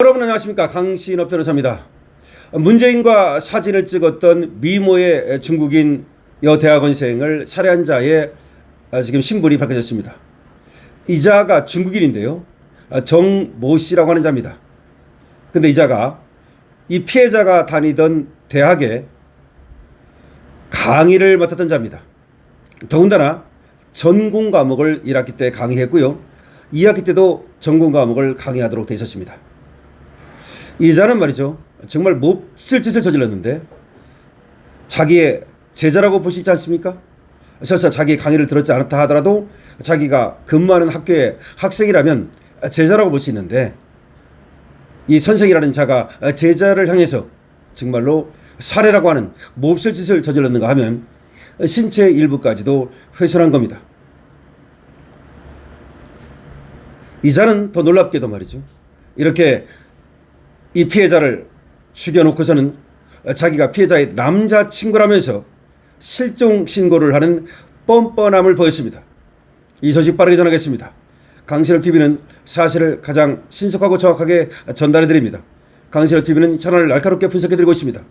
여러분 안녕하십니까, 강신업 변호사입니다. 문재인과 사진을 찍었던 미모의 중국인 여대학원생을 살해한 자의 지금 신분이 밝혀졌습니다. 이 자가 중국인인데요, 정모 씨라고 하는 자입니다. 근데 이 자가 이 피해자가 다니던 대학에 강의를 맡았던 자입니다. 더군다나 전공 과목을 1학기 때 강의했고요, 2학기 때도 전공 과목을 강의하도록 되어 있었습니다. 이 자는 말이죠, 정말 몹쓸 짓을 저질렀는데 자기의 제자라고 볼 수 있지 않습니까? 설사 자기의 강의를 들었지 않았다 하더라도 자기가 근무하는 학교의 학생이라면 제자라고 볼 수 있는데, 이 선생이라는 자가 제자를 향해서 정말로 살해라고 하는 몹쓸 짓을 저질렀는가 하면 신체 일부까지도 훼손한 겁니다. 이 자는 더 놀랍게도 말이죠, 이렇게 이 피해자를 죽여놓고서는 자기가 피해자의 남자친구라면서 실종 신고를 하는 뻔뻔함을 보였습니다. 이 소식 빠르게 전하겠습니다. 강신업TV는 사실을 가장 신속하고 정확하게 전달해드립니다. 강신업TV는 현안을 날카롭게 분석해드리고 있습니다.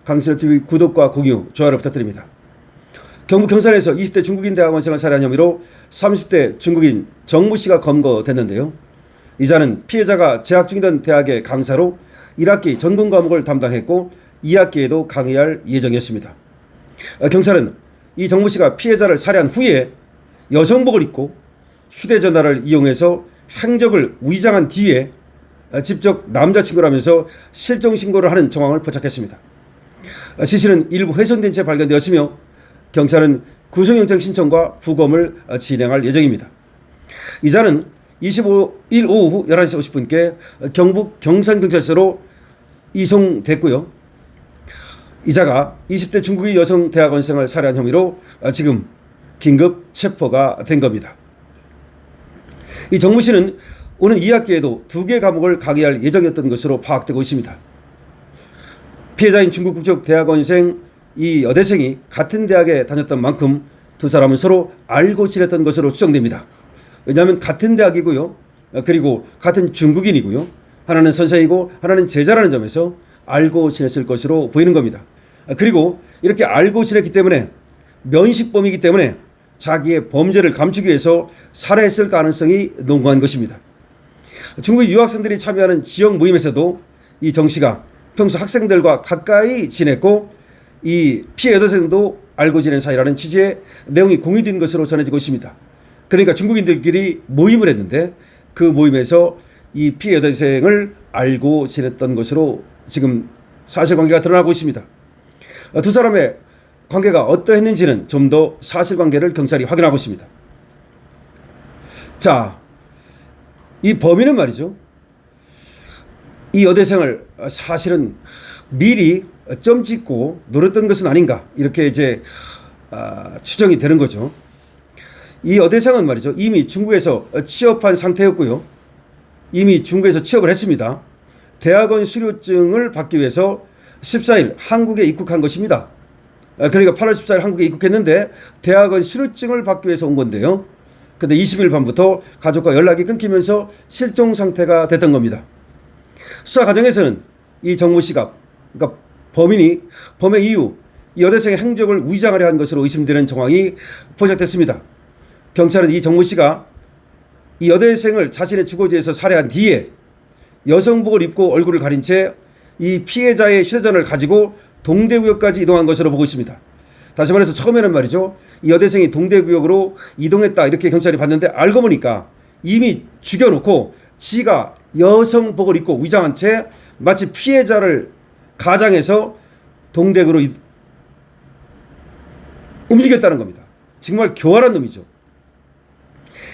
강신업TV 구독과 공유, 좋아요를 부탁드립니다. 경북 경산에서 20대 중국인 대학원생을 살해한 혐의로 30대 중국인 정모 씨가 검거됐는데요. 이 자는 피해자가 재학 중이던 대학의 강사로 1학기 전공 과목을 담당했고 2학기에도 강의할 예정이었습니다. 경찰은 이 정모 씨가 피해자를 살해한 후에 여성복을 입고 휴대전화를 이용해서 행적을 위장한 뒤에 직접 남자친구라면서 실종신고를 하는 정황을 포착했습니다. 시신은 일부 훼손된 채 발견되었으며 경찰은 구속영장 신청과 부검을 진행할 예정입니다. 이 자는 25일 오후 11시 50분께 경북 경산경찰서로 이송됐고요. 이 자가 20대 중국인 여성 대학원생을 살해한 혐의로 지금 긴급 체포가 된 겁니다. 이 정모 씨는 오는 2학기에도 2개 과목을 강의할 예정이었던 것으로 파악되고 있습니다. 피해자인 중국 국적 대학원생 이 여대생이 같은 대학에 다녔던 만큼 두 사람은 서로 알고 지냈던 것으로 추정됩니다. 왜냐하면 같은 대학이고요, 그리고 같은 중국인이고요, 하나는 선생이고 하나는 제자라는 점에서 알고 지냈을 것으로 보이는 겁니다. 그리고 이렇게 알고 지냈기 때문에, 면식범이기 때문에 자기의 범죄를 감추기 위해서 살해했을 가능성이 농후한 것입니다. 중국인 유학생들이 참여하는 지역 모임에서도 이 정 씨가 평소 학생들과 가까이 지냈고 이 피해 여대생도 알고 지낸 사이라는 취지의 내용이 공유된 것으로 전해지고 있습니다. 그러니까 중국인들끼리 모임을 했는데 그 모임에서 이 피해 여대생을 알고 지냈던 것으로 지금 사실관계가 드러나고 있습니다. 두 사람의 관계가 어떠했는지는 좀 더 사실관계를 경찰이 확인하고 있습니다. 자, 이 범인은 말이죠, 이 여대생을 사실은 미리 점 찍고 노렸던 것은 아닌가, 이렇게 이제 추정이 되는 거죠. 이 여대생은 말이죠, 이미 중국에서 취업한 상태였고요, 이미 중국에서 취업을 했습니다. 대학원 수료증을 받기 위해서 14일 한국에 입국한 것입니다. 그러니까 8월 14일 한국에 입국했는데 대학원 수료증을 받기 위해서 온 건데요. 근데 20일 밤부터 가족과 연락이 끊기면서 실종 상태가 됐던 겁니다. 수사 과정에서는 이 정모 씨가, 그러니까 범인이 범행 이후 이 여대생의 행적을 위장하려 한 것으로 의심되는 정황이 포착됐습니다. 경찰은 이 정모 씨가 이 여대생을 자신의 주거지에서 살해한 뒤에 여성복을 입고 얼굴을 가린 채 이 피해자의 휴대전화를 가지고 동대구역까지 이동한 것으로 보고 있습니다. 다시 말해서 처음에는 말이죠, 이 여대생이 동대구역으로 이동했다 이렇게 경찰이 봤는데, 알고 보니까 이미 죽여놓고 지가 여성복을 입고 위장한 채 마치 피해자를 가장해서 동대구로 움직였다는 겁니다. 정말 교활한 놈이죠.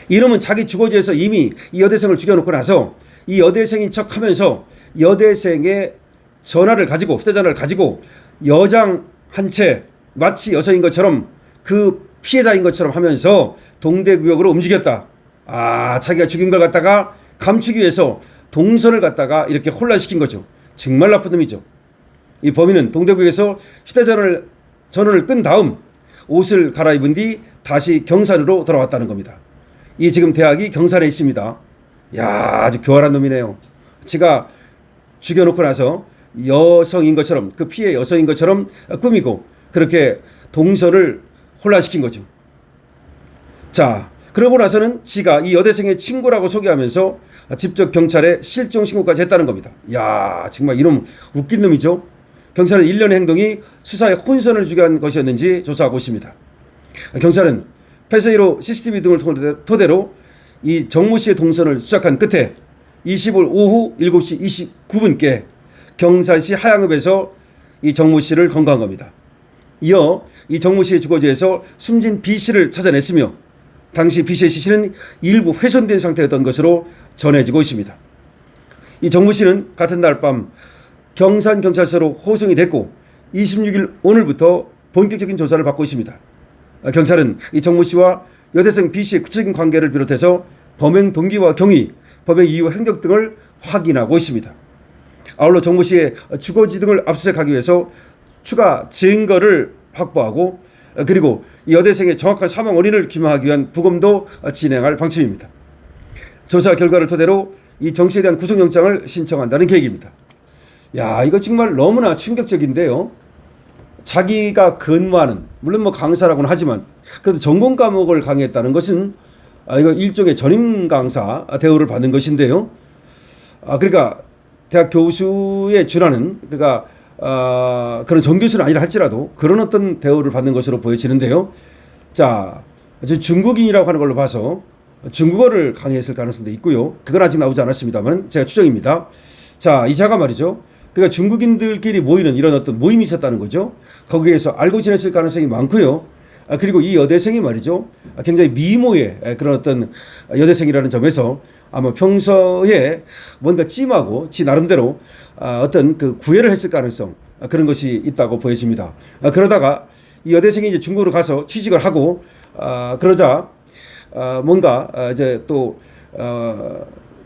이놈은 자기 주거지에서 이미 이 여대생을 죽여놓고 나서 이 여대생인 척하면서 여대생의 전화를 가지고, 휴대전화를 가지고 여장한 채 마치 여성인 것처럼, 그 피해자인 것처럼 하면서 동대구역으로 움직였다. 자기가 죽인 걸 갖다가 감추기 위해서 동선을 갖다가 이렇게 혼란시킨 거죠. 정말 나쁜 놈이죠. 이 범인은 동대구역에서 휴대전화를 끈 다음 옷을 갈아입은 뒤 다시 경산으로 돌아왔다는 겁니다. 이 지금 대학이 경산에 있습니다. 야, 아주 교활한 놈이네요. 제가 죽여놓고 나서 여성인 것처럼, 그 피해 여성인 것처럼 꾸미고 그렇게 동서를 혼란시킨 거죠. 자, 그러고 나서는 지가 이 여대생의 친구라고 소개하면서 직접 경찰에 실종 신고까지 했다는 겁니다. 야, 정말 이놈 웃긴 놈이죠. 경찰은 일련의 행동이 수사에 혼선을 주게 한 것이었는지 조사하고 있습니다. 경찰은 폐쇄로 CCTV 등을 토대로 이 정모 씨의 동선을 추적한 끝에 25일 오후 7시 29분께 경산시 하양읍에서 이 정모 씨를 검거한 겁니다. 이어 이 정모 씨의 주거지에서 숨진 B 씨를 찾아냈으며 당시 B 씨의 시신은 일부 훼손된 상태였던 것으로 전해지고 있습니다. 이 정모 씨는 같은 날 밤 경산경찰서로 호송이 됐고 26일 오늘부터 본격적인 조사를 받고 있습니다. 경찰은 이 정모 씨와 여대생 B 씨의 구체적인 관계를 비롯해서 범행 동기와 경위, 범행 이유, 행적 등을 확인하고 있습니다. 아울러 정모 씨의 주거지 등을 압수수색하기 위해서 추가 증거를 확보하고 그리고 이 여대생의 정확한 사망 원인을 규명하기 위한 부검도 진행할 방침입니다. 조사 결과를 토대로 이 정 씨에 대한 구속영장을 신청한다는 계획입니다. 야, 이거 정말 너무나 충격적인데요. 자기가 근무하는, 물론 뭐 강사라고는 하지만 그래도 전공 과목을 강의했다는 것은 이거 일종의 전임 강사 대우를 받는 것인데요. 그러니까 대학 교수에 준하는, 그러니까 그런 전교수는 아니라 할지라도 그런 어떤 대우를 받는 것으로 보여지는데요. 자, 중국인이라고 하는 걸로 봐서 중국어를 강의했을 가능성도 있고요. 그건 아직 나오지 않았습니다만 제가 추정입니다. 자, 이자가 말이죠. 그러니까 중국인들끼리 모이는 이런 어떤 모임이 있었다는 거죠. 거기에서 알고 지냈을 가능성이 많고요. 그리고 이 여대생이 말이죠. 굉장히 미모의 그런 어떤 여대생이라는 점에서 아마 평소에 뭔가 찜하고 지 나름대로 어떤 그 구애를 했을 가능성, 그런 것이 있다고 보여집니다. 그러다가 이 여대생이 이제 중국으로 가서 취직을 하고 그러자 뭔가 이제 또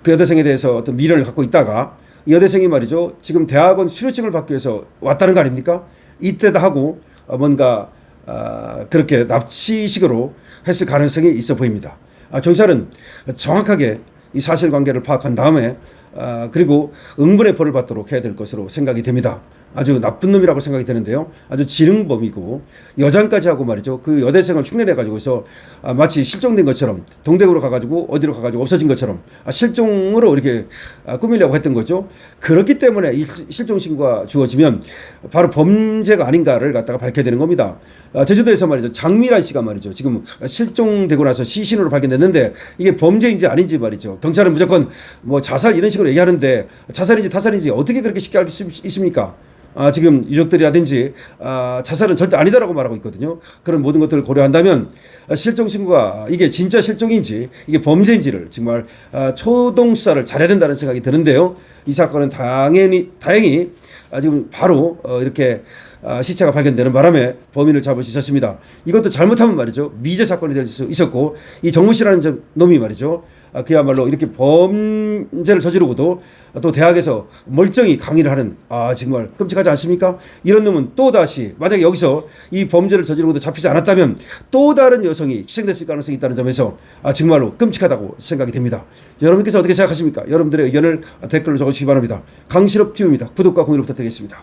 그 여대생에 대해서 어떤 미련을 갖고 있다가 이 여대생이 말이죠. 지금 대학원 수료증을 받기 위해서 왔다는 거 아닙니까? 이때다 하고 뭔가 그렇게 납치식으로 했을 가능성이 있어 보입니다. 경찰은 정확하게 이 사실관계를 파악한 다음에 그리고 응분의 벌을 받도록 해야 될 것으로 생각이 됩니다. 아주 나쁜 놈이라고 생각이 되는데요. 아주 지능범이고 여장까지 하고 말이죠. 그 여대생을 흉내내가지고서 마치 실종된 것처럼 동대구로 가가지고 어디로 가가지고 없어진 것처럼 실종으로 이렇게 꾸미려고 했던 거죠. 그렇기 때문에 이 실종 신고가 주어지면 바로 범죄가 아닌가를 갖다가 밝혀야 되는 겁니다. 제주도에서 말이죠. 장미란 씨가 말이죠. 지금 실종되고 나서 시신으로 발견됐는데 이게 범죄인지 아닌지 말이죠. 경찰은 무조건 뭐 자살 이런 식으로 얘기하는데 자살인지 타살인지 어떻게 그렇게 쉽게 알 수 있습니까? 지금 유족들이라든지 자살은 절대 아니다라고 말하고 있거든요. 그런 모든 것들을 고려한다면 실종 신고가 이게 진짜 실종인지 이게 범죄인지를 정말 초동 수사를 잘해야 된다는 생각이 드는데요. 이 사건은 다행히 지금 바로 이렇게 시체가 발견되는 바람에 범인을 잡을 수 있었습니다. 이것도 잘못하면 말이죠. 미제 사건이 될 수 있었고 이 정모 씨라는 놈이 말이죠. 그야말로 이렇게 범죄를 저지르고도 또 대학에서 멀쩡히 강의를 하는 정말 끔찍하지 않습니까? 이런 놈은 또다시 만약에 여기서 이 범죄를 저지르고도 잡히지 않았다면 또 다른 여성이 희생됐을 가능성이 있다는 점에서 정말로 끔찍하다고 생각이 됩니다. 여러분께서 어떻게 생각하십니까? 여러분들의 의견을 댓글로 적어주시기 바랍니다. 강실업 TV입니다. 구독과 공유를 부탁드리겠습니다.